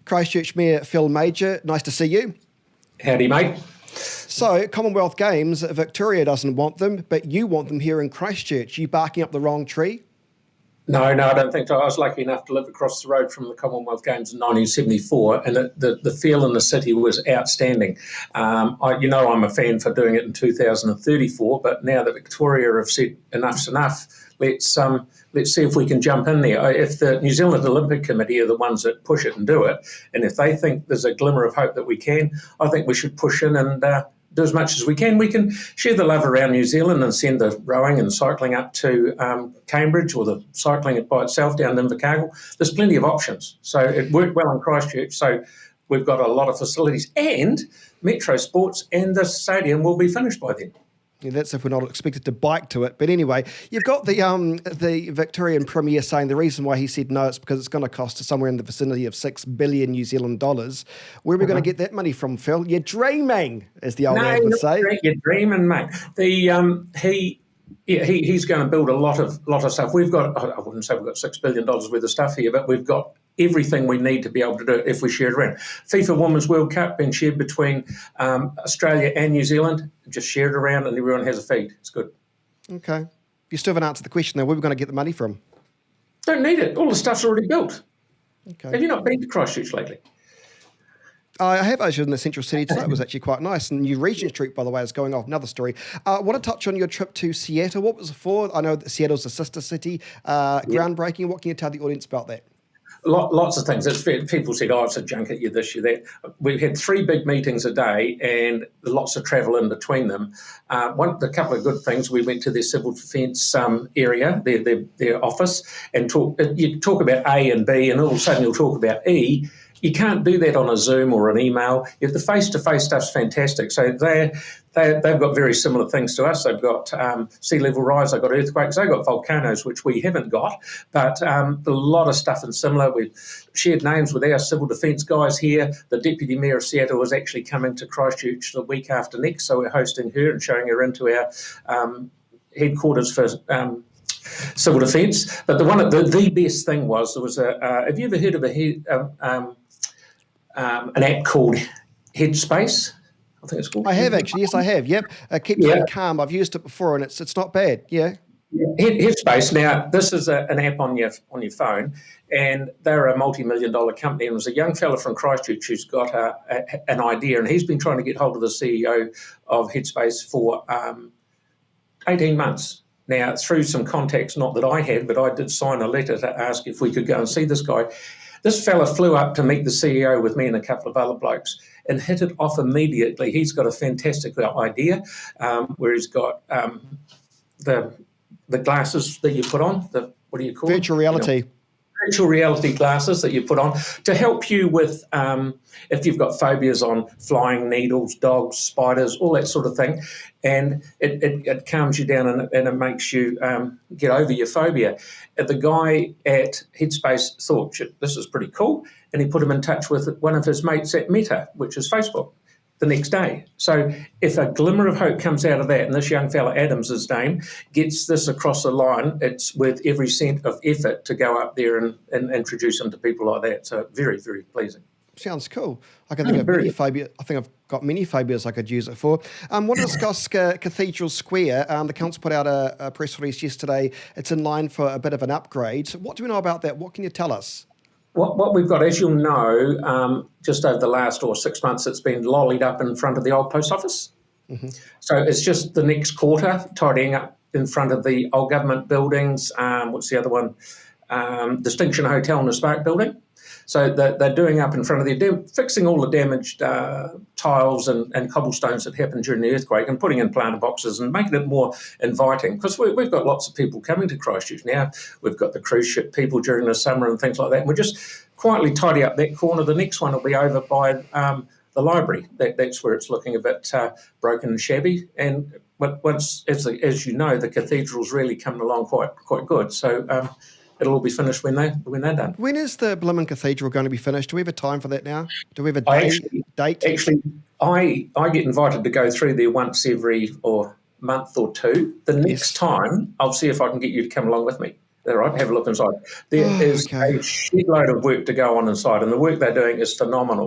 Christchurch Mayor Phil Mauger, nice to see you. Howdy, mate. So, Commonwealth Games, Victoria doesn't want them, but you want them here in Christchurch. You barking up the wrong tree? No, I don't think so. I was lucky enough to live across the road from the Commonwealth Games in 1974, and the feel in the city was outstanding. I'm a fan for doing it in 2034, but now that Victoria have said enough's enough, let's see if we can jump in there. If the New Zealand Olympic Committee are the ones that push it and do it, and if they think there's a glimmer of hope that we can, I think we should push in and do as much as we can. We can share the love around New Zealand and send the rowing and cycling up to Cambridge, or the cycling by itself down to Invercargill. There's plenty of options. So it worked well in Christchurch. So we've got a lot of facilities, and Metro Sports and the stadium will be finished by then. Yeah, that's if we're not expected to bike to it. But anyway, you've got the Victorian Premier saying the reason why he said no is because it's going to cost somewhere in the vicinity of $6 billion New Zealand dollars. Where are we going to get that money from, Phil? You're dreaming, as the old man would say. You're dreaming, mate. He's going to build a lot of stuff. We've got, I wouldn't say we've got $6 billion worth of stuff here, but we've got everything we need to be able to do it if we share it around. FIFA Women's World Cup being shared between Australia and New Zealand. Just share it around and everyone has a feed. It's good. Okay. You still haven't answered the question, though. Where are we going to get the money from? Don't need it. All the stuff's already built. Okay. Have you not been to Christchurch lately? I have actually in the central city today. It was actually quite nice. And New Regent Street, by the way, is going off. Another story. I want to touch on your trip to Seattle. What was it for? I know that Seattle's a sister city. Groundbreaking. What can you tell the audience about that? Lots of things. People said, it's a junket year this year, that. We had 3 big meetings a day and lots of travel in between them. A couple of good things, we went to their civil defence area, their office, and you talk about A and B, and all of a sudden you'll talk about E. You can't do that on a Zoom or an email. The face-to-face stuff's fantastic. So they've got very similar things to us. They've got sea level rise, they've got earthquakes, they've got volcanoes, which we haven't got. But a lot of stuff in similar. We've shared names with our civil defence guys here. The Deputy Mayor of Seattle is actually coming to Christchurch the week after next, so we're hosting her and showing her into our headquarters for civil defence. But the best thing was, there was have you ever heard of an app called Headspace? I think it's called. I have actually. Yes, I have. Yep. Keeps me calm. I've used it before, and it's not bad. Yeah. Headspace. Now, this is an app on your phone, and they're a multi-million-dollar company. And there's a young fella from Christchurch who's got an idea, and he's been trying to get hold of the CEO of Headspace for 18 months. Now, through some contacts, not that I had, but I did sign a letter to ask if we could go and see this guy. This fella flew up to meet the CEO with me and a couple of other blokes and hit it off immediately. He's got a fantastic idea where he's got the glasses that you put on, what do you call it? Virtual reality. Virtual reality glasses that you put on to help you with if you've got phobias on flying needles, dogs, spiders, all that sort of thing. And it calms you down and it makes you get over your phobia. And the guy at Headspace thought, this is pretty cool, and he put him in touch with one of his mates at Meta, which is Facebook, the next day. So if a glimmer of hope comes out of that, and this young fella, Adam's his name, gets this across the line, it's worth every cent of effort to go up there and introduce him to people like that. So very, very pleasing. Sounds cool. I can think of many phobias. I think I've got many phobias I could use it for. I want to discuss Cathedral Square. The council put out a press release yesterday. It's in line for a bit of an upgrade. So what do we know about that? What can you tell us? What we've got, as you'll know, just over the last 6 months, it's been lollied up in front of the old post office. Mm-hmm. So it's just the next quarter, tidying up in front of the old government buildings. What's the other one? Distinction Hotel and the Spark building. So they're doing up in front of fixing all the damaged tiles and cobblestones that happened during the earthquake, and putting in planter boxes and making it more inviting. Because we've got lots of people coming to Christchurch now. We've got the cruise ship people during the summer and things like that. And we just quietly tidy up that corner. The next one will be over by the library. That's where it's looking a bit broken and shabby. And once, as you know, the cathedral's really coming along quite good. So it'll all be finished when they're done. When is the Blimmin Cathedral going to be finished? Do we have a time for that now? Do we have a date? Actually, I get invited to go through there once every month or two. The next time, I'll see if I can get you to come along with me. They're right. Have a look inside. There is Okay. a shed load of work to go on inside, and the work they're doing is phenomenal.